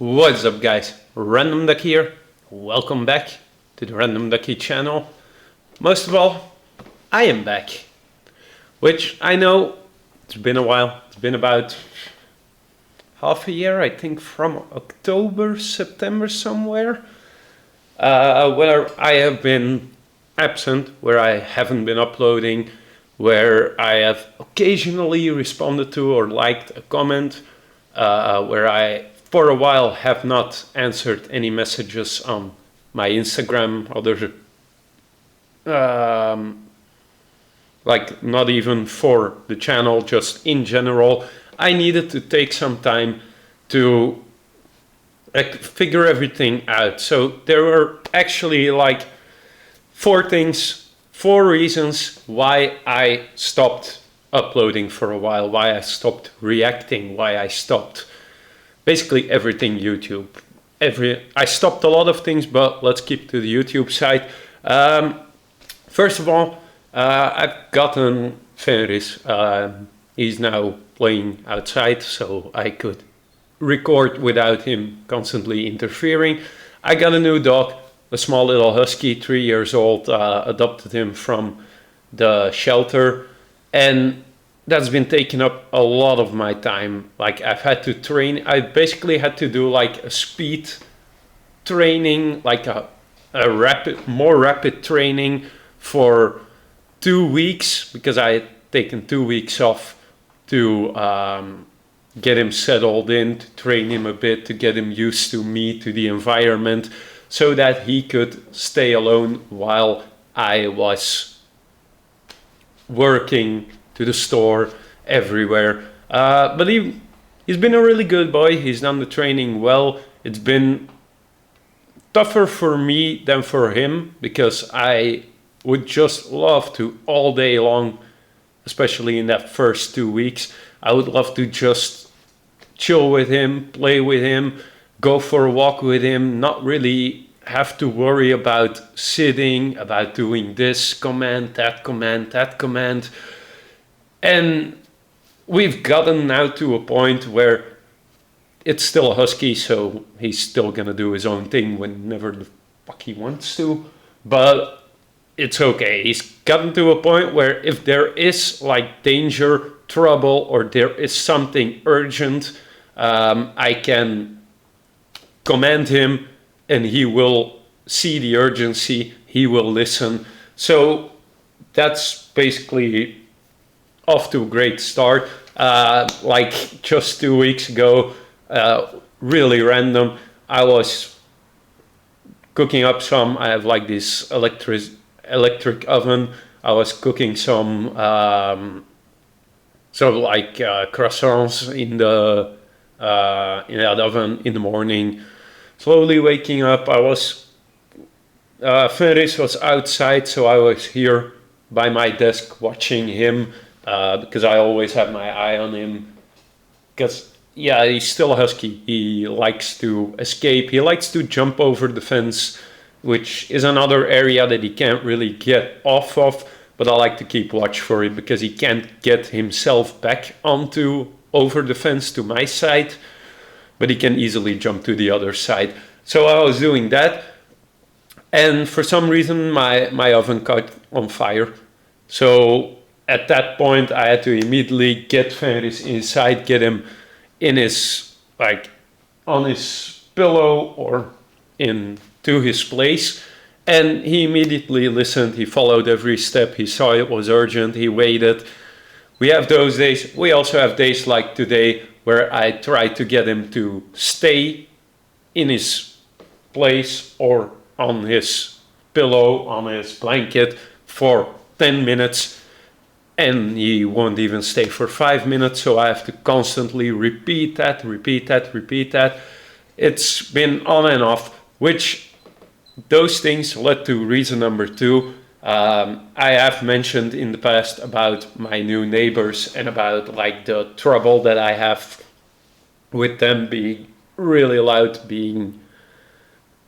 What's up guys, Randomdvcky here, welcome back to the Randomdvcky channel. Most of all, I am back, which I know it's been a while, it's been about half a year, I think from October, September somewhere, where I have been absent, where I haven't been uploading, where I have occasionally responded to or liked a comment, where I for a while have not answered any messages on my Instagram, like not even for the channel, just in general. I needed to take some time to figure everything out. So there were actually like four reasons why I stopped uploading for a while, why I stopped reacting, why I stopped basically everything YouTube. I stopped a lot of things, but let's keep to the YouTube side. First of all, I've gotten Fenris. He's now playing outside, so I could record without him constantly interfering. I got a new dog, a small little husky, 3 years old. Adopted him from the shelter, and that's been taking up a lot of my time. Like I've had to train, I basically had to do like a speed training, like a more rapid training for 2 weeks, because I had taken 2 weeks off to get him settled in, to train him a bit, to get him used to me, to the environment, so that he could stay alone while I was working to the store, everywhere. But he's been a really good boy. He's done the training well. It's been tougher for me than for him, because I would just love to all day long, especially in that first 2 weeks, I would love to just chill with him, play with him, go for a walk with him, not really have to worry about sitting, about doing this command, that command, that command. And we've gotten now to a point where it's still a husky, so he's still gonna do his own thing whenever the fuck he wants to, but it's okay. He's gotten to a point where if there is like danger, trouble, or there is something urgent, I can command him and he will see the urgency, he will listen. So that's basically off to a great start. Like just 2 weeks ago, really random, I was cooking up some, I have like this electric oven. I was cooking some sort of like croissants in that oven in the morning. Slowly waking up, I was Fenris was outside, so I was here by my desk watching him, because I always have my eye on him, because yeah, he's still a husky. He likes to escape, he likes to jump over the fence, which is another area that he can't really get off of, but I like to keep watch for it, because he can't get himself back over the fence to my side, but he can easily jump to the other side. So I was doing that, and for some reason my oven caught on fire. So at that point I had to immediately get Fenris inside, get him in his, like on his pillow or into his place, and he immediately listened. He followed every step, he saw it was urgent, he waited. We have those days. We also have days like today where I try to get him to stay in his place or on his pillow, on his blanket for 10 minutes, and he won't even stay for 5 minutes, so I have to constantly repeat that. It's been on and off, which those things led to reason number 2. I have mentioned in the past about my new neighbors and about like the trouble that I have with them being really loud, being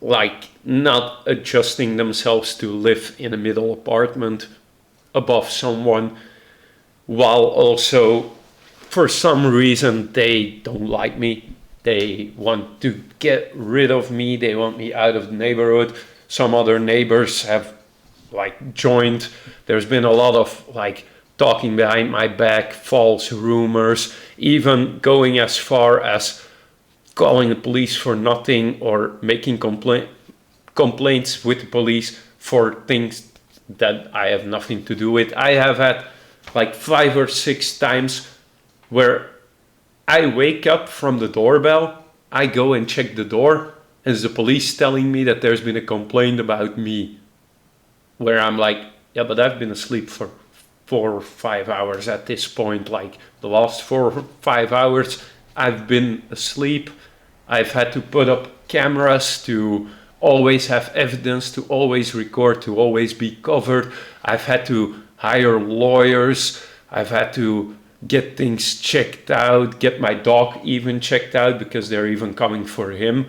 like not adjusting themselves to live in a middle apartment above someone, while also for some reason they don't like me. They want to get rid of me. They want me out of the neighborhood. Some other neighbors have like joined. There's been a lot of like talking behind my back, false rumors, even going as far as calling the police for nothing or making complaints with the police for things that I have nothing to do with. I have had like 5 or 6 times where I wake up from the doorbell, I go and check the door, and it's the police telling me that there's been a complaint about me. Where I'm like, yeah, but I've been asleep for 4 or 5 hours at this point. Like the last 4 or 5 hours, I've been asleep. I've had to put up cameras to always have evidence, to always record, to always be covered. I've had to hire lawyers. I've had to get things checked out, get my dog even checked out because they're even coming for him.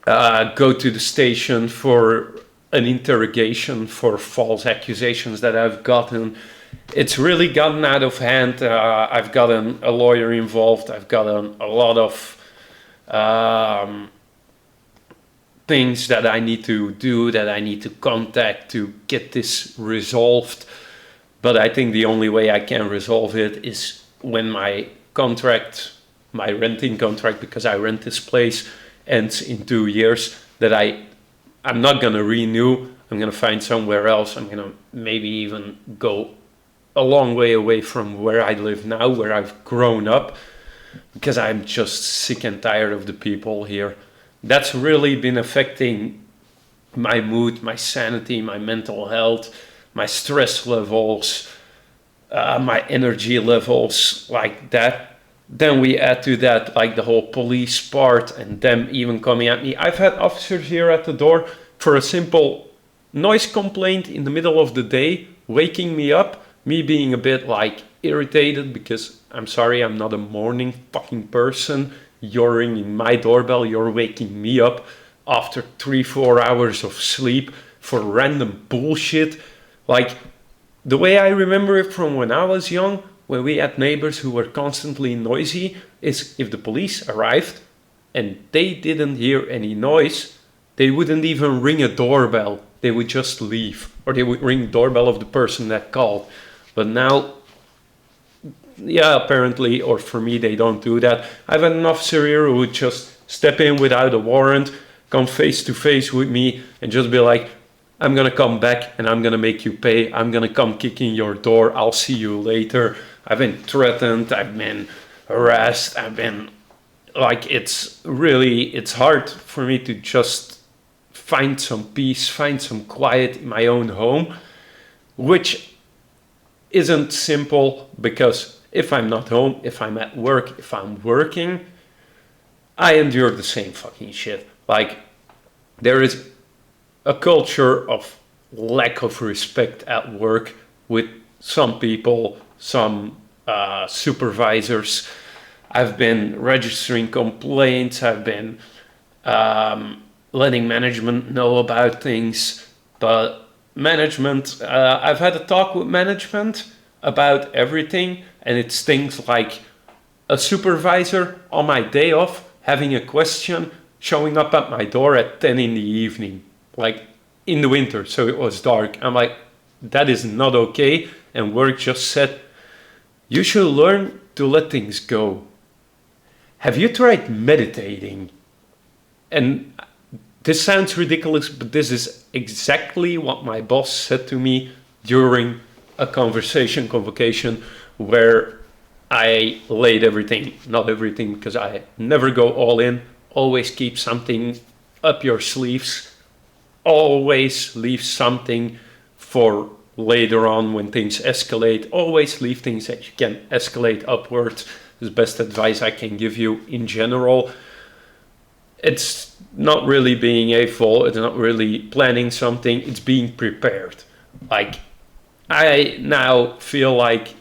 Go to the station for an interrogation for false accusations that I've gotten. It's really gotten out of hand. I've gotten a lawyer involved. I've gotten a lot of things that I need to do, that I need to contact to get this resolved. But I think the only way I can resolve it is when my contract, my renting contract, because I rent this place, ends in 2 years, that I'm not going to renew. I'm going to find somewhere else. I'm going to maybe even go a long way away from where I live now, where I've grown up, because I'm just sick and tired of the people here. That's really been affecting my mood, my sanity, my mental health, my stress levels, my energy levels, like that. Then we add to that like the whole police part and them even coming at me. I've had officers here at the door for a simple noise complaint in the middle of the day, waking me up, me being a bit like irritated because I'm sorry, I'm not a morning fucking person. You're ringing my doorbell, you're waking me up after 3-4 hours of sleep for random bullshit. Like, the way I remember it from when I was young, when we had neighbors who were constantly noisy, is if the police arrived and they didn't hear any noise, they wouldn't even ring a doorbell. They would just leave. Or they would ring the doorbell of the person that called. But now, yeah, apparently, or for me, they don't do that. I've had an officer here who would just step in without a warrant, come face to face with me and just be like, I'm going to come back and I'm going to make you pay. I'm going to come kick in your door. I'll see you later. I've been threatened. I've been harassed. I've been like, it's hard for me to just find some peace, find some quiet in my own home, which isn't simple because if I'm not home, if I'm at work, if I'm working, I endure the same fucking shit. Like, there is a culture of lack of respect at work with some people, some supervisors. I've been registering complaints. I've been letting management know about things. But management, I've had a talk with management about everything. And it's things like a supervisor on my day off having a question showing up at my door at 10 in the evening. Like in the winter, so it was dark. I'm like, that is not okay. And work just said, you should learn to let things go. Have you tried meditating? And this sounds ridiculous, but this is exactly what my boss said to me during a convocation where I laid everything, not everything, because I never go all in, always keep something up your sleeves. Always leave something for later on when things escalate. Always leave things that you can escalate upwards. Is the best advice I can give you in general. It's not really being hateful. It's not really planning something. It's being prepared. Like, I now feel like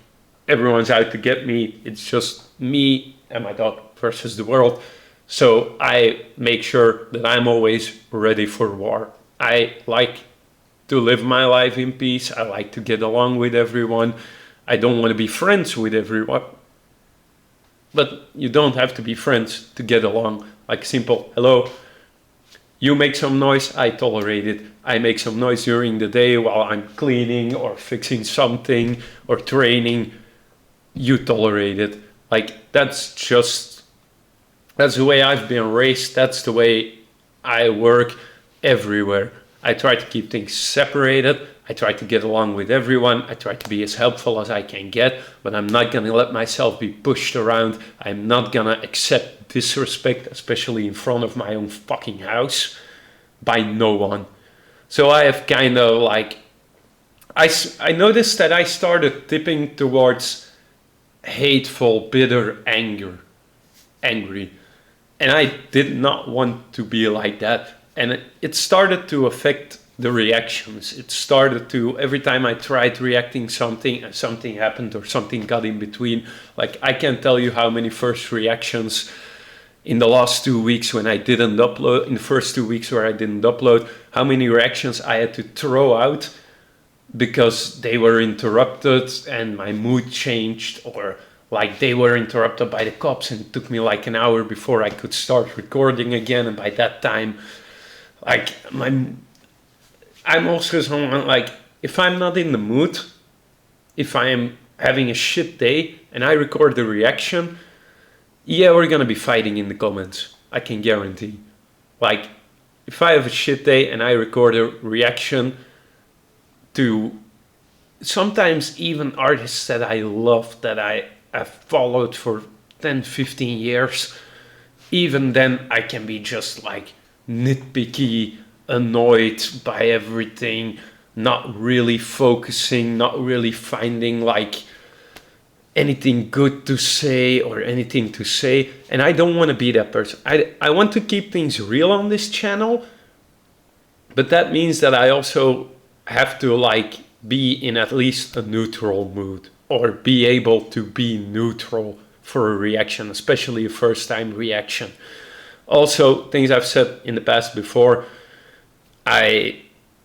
everyone's out to get me. It's just me and my dog versus the world. So I make sure that I'm always ready for war. I like to live my life in peace. I like to get along with everyone. I don't want to be friends with everyone. but you don't have to be friends to get along. Like simple, hello, you make some noise, I tolerate it. I make some noise during the day while I'm cleaning or fixing something or training, you tolerate it. Like that's the way I've been raised. That's the way I work everywhere. I try to keep things separated. I try to get along with everyone. I try to be as helpful as I can get, but I'm not going to let myself be pushed around. I'm not going to accept disrespect, especially in front of my own fucking house, by no one. So I have kind of like, I noticed that I started tipping towards hateful, bitter angry. And I did not want to be like that. And it started to affect the reactions. It started to, every time I tried reacting something happened or something got in between. Like I can't tell you how many first reactions in the last 2 weeks when I didn't upload, in the first 2 weeks where I didn't upload, how many reactions I had to throw out because they were interrupted and my mood changed, or like they were interrupted by the cops and it took me like an hour before I could start recording again. And by that time, like I'm also someone like, if I'm not in the mood, if I am having a shit day and I record the reaction, yeah, we're gonna be fighting in the comments. I can guarantee. Like, if I have a shit day and I record a reaction to sometimes even artists that I love, that I have followed for 10, 15 years, even then I can be just like nitpicky, annoyed by everything, not really focusing, not really finding like anything good to say or anything to say. And I don't want to be that person. I want to keep things real on this channel, but that means that I also have to like be in at least a neutral mood, or be able to be neutral for a reaction, especially a first time reaction. Also, things I've said in the past before,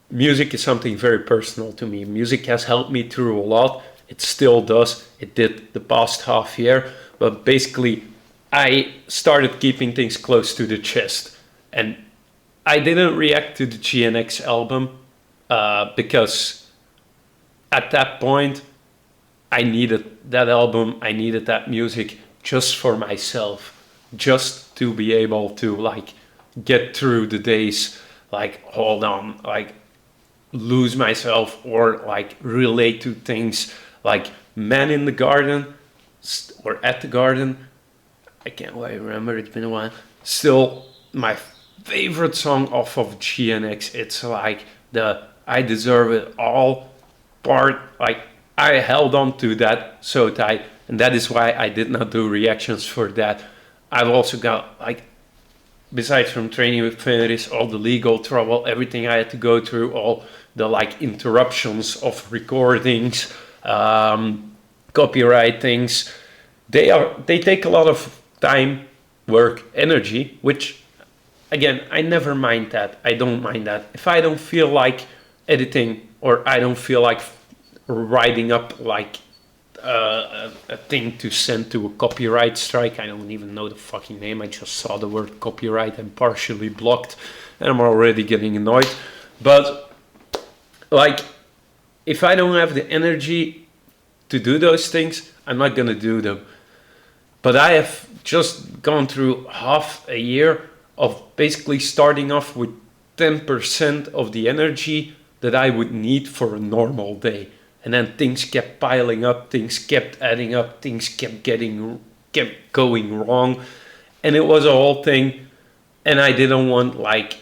music is something very personal to me. Music has helped me through a lot. It still does. It did the past half year. But basically, I started keeping things close to the chest. And I didn't react to the GNX album because at that point, I needed that album. I needed that music just for myself. Just to be able to like get through the days, like hold on, like lose myself, or like relate to things like Man in the Garden or At the Garden. I can't quite remember, it's been a while. Still my favorite song off of GNX. It's like the I Deserve It All part. Like I held on to that so tight, and that is why I did not do reactions for that. I've also got like, besides from training with Fenris, all the legal trouble, everything I had to go through, all the like interruptions of recordings, copyright things, they take a lot of time, work, energy, which again, I never mind that. I don't mind that. If I don't feel like editing, or I don't feel like writing up like a thing to send to a copyright strike, I don't even know the fucking name, I just saw the word copyright and partially blocked and I'm already getting annoyed. But like, if I don't have the energy to do those things, I'm not gonna do them. But I have just gone through half a year of basically starting off with 10% of the energy that I would need for a normal day. And then things kept piling up, things kept adding up, things kept going wrong. And it was a whole thing. And I didn't want like,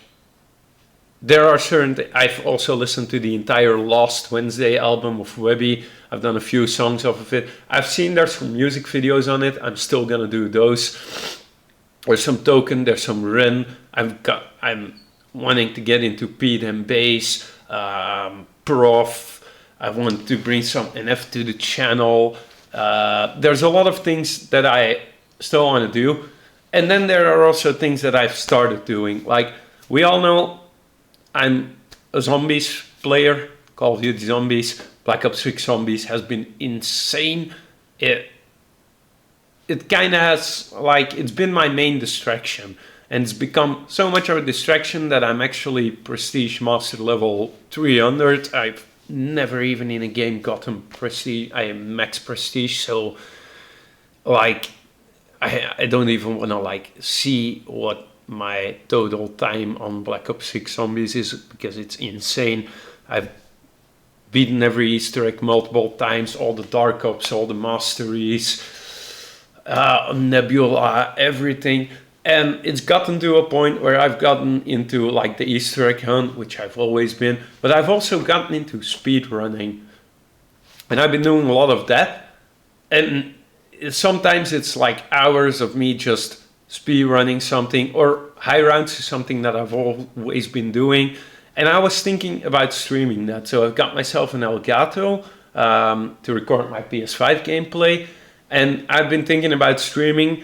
there are certain, I've also listened to the entire Lost Wednesday album of Webby. I've done a few songs off of it. I've seen there's some music videos on it. I'm still gonna do those. There's some Token, there's some Ren. I'm wanting to get into Pete and Bass, Prof. I want to bring some NF to the channel. There's a lot of things that I still want to do. And then there are also things that I've started doing. Like, we all know I'm a Zombies player, Call of Duty Zombies. Black Ops 6 Zombies has been insane. it kind of has, like, it's been my main distraction. And it's become so much of a distraction that I'm actually Prestige Master level 300. I've never even in a game gotten Prestige. I am max Prestige, so like I don't even want to like see what my total time on Black Ops 6 Zombies is, because it's insane. I've beaten every Easter egg multiple times, all the Dark Ops, all the Masteries, Nebula, everything. And it's gotten to a point where I've gotten into like the Easter egg hunt, which I've always been, but I've also gotten into speed running. And I've been doing a lot of that. And sometimes it's like hours of me just speed running something, or high rounds is something that I've always been doing. And I was thinking about streaming that. So I've got myself an Elgato to record my PS5 gameplay. And I've been thinking about streaming.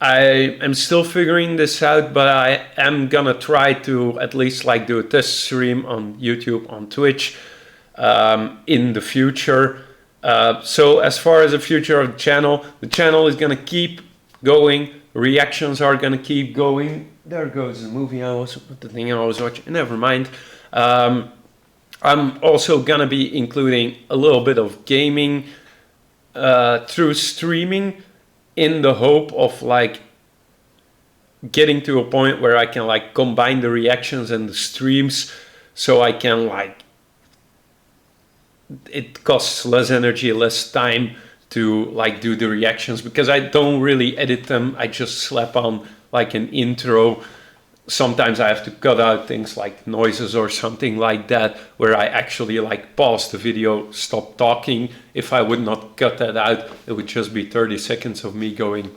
I am still figuring this out, but I am gonna try to at least like do a test stream on YouTube, on Twitch in the future. So as far as the future of the channel is gonna keep going. Reactions are gonna keep going. There goes the movie the thing I was watching. Never mind. I'm also gonna be including a little bit of gaming through streaming, in the hope of like getting to a point where I can like combine the reactions and the streams, so I can like, it costs less energy, less time to like do the reactions, because I don't really edit them. I just slap on like an intro. Sometimes I have to cut out things like noises or something like that, where I actually like pause the video, stop talking. If I would not cut that out, it would just be 30 seconds of me going.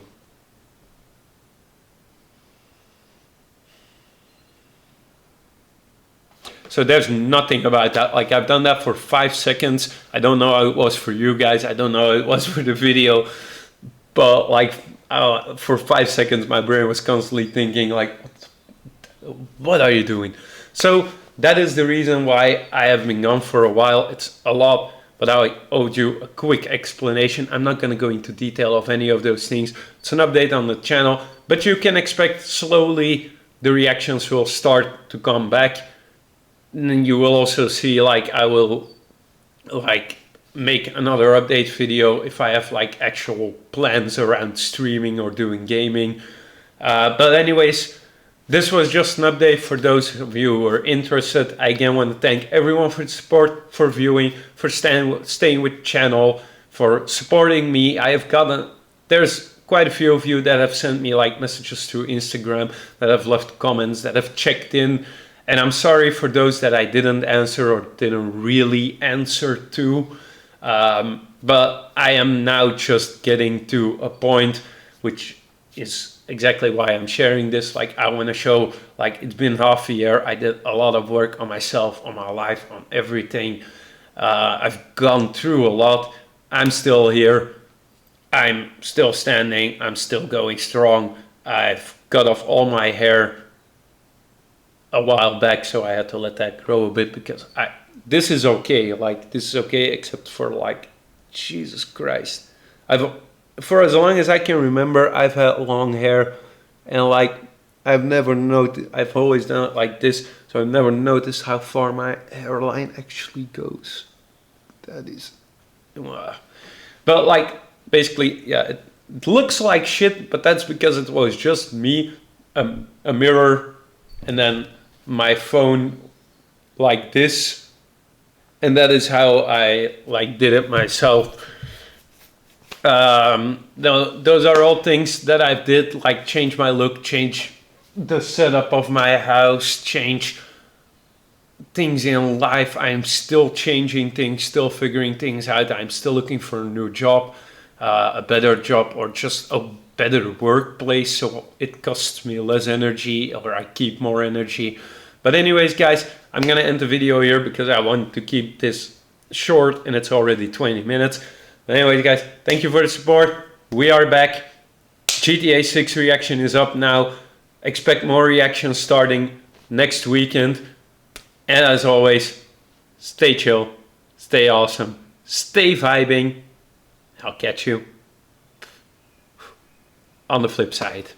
So there's nothing about that. Like, I've done that for 5 seconds. I don't know how it was for you guys. I don't know how it was for the video, but like for 5 seconds, my brain was constantly thinking like, what are you doing? So that is the reason why I have been gone for a while. It's a lot, but I owed you a quick explanation. I'm not going to go into detail of any of those things. It's an update on the channel, but you can expect slowly the reactions will start to come back. And then you will also see like I will like make another update video if I have like actual plans around streaming or doing gaming. But anyways, this was just an update for those of you who are interested. I again want to thank everyone for the support, for viewing, for staying with the channel, for supporting me. There's quite a few of you that have sent me like messages through Instagram, that have left comments, that have checked in. And I'm sorry for those that I didn't answer or didn't really answer to. But I am now just getting to a point, which is exactly why I'm sharing this. Like, I want to show, like, it's been half a year. I did a lot of work on myself, on my life, on everything. I've gone through a lot. I'm still here. I'm still standing. I'm still going strong. I've cut off all my hair a while back, so I had to let that grow a bit, because this is okay. Like, this is okay, except for like, Jesus Christ. For as long as I can remember, I've had long hair, and like I've never noticed. I've always done it like this, so I've never noticed how far my hairline actually goes. That is, but like basically, yeah, it looks like shit, but that's because it was just me, a mirror, and then my phone like this, and that is how I like did it myself. Those are all things that I did, like change my look, change the setup of my house, change things in life. I'm still changing things, still figuring things out. I'm still looking for a new job, a better job, or just a better workplace, so it costs me less energy, or I keep more energy. But anyways, guys, I'm gonna end the video here because I want to keep this short, and it's already 20 minutes. But anyways, guys, thank you for the support. We are back. GTA 6 reaction is up now. Expect more reactions starting next weekend. And as always, stay chill, stay awesome, stay vibing. I'll catch you. on the flip side.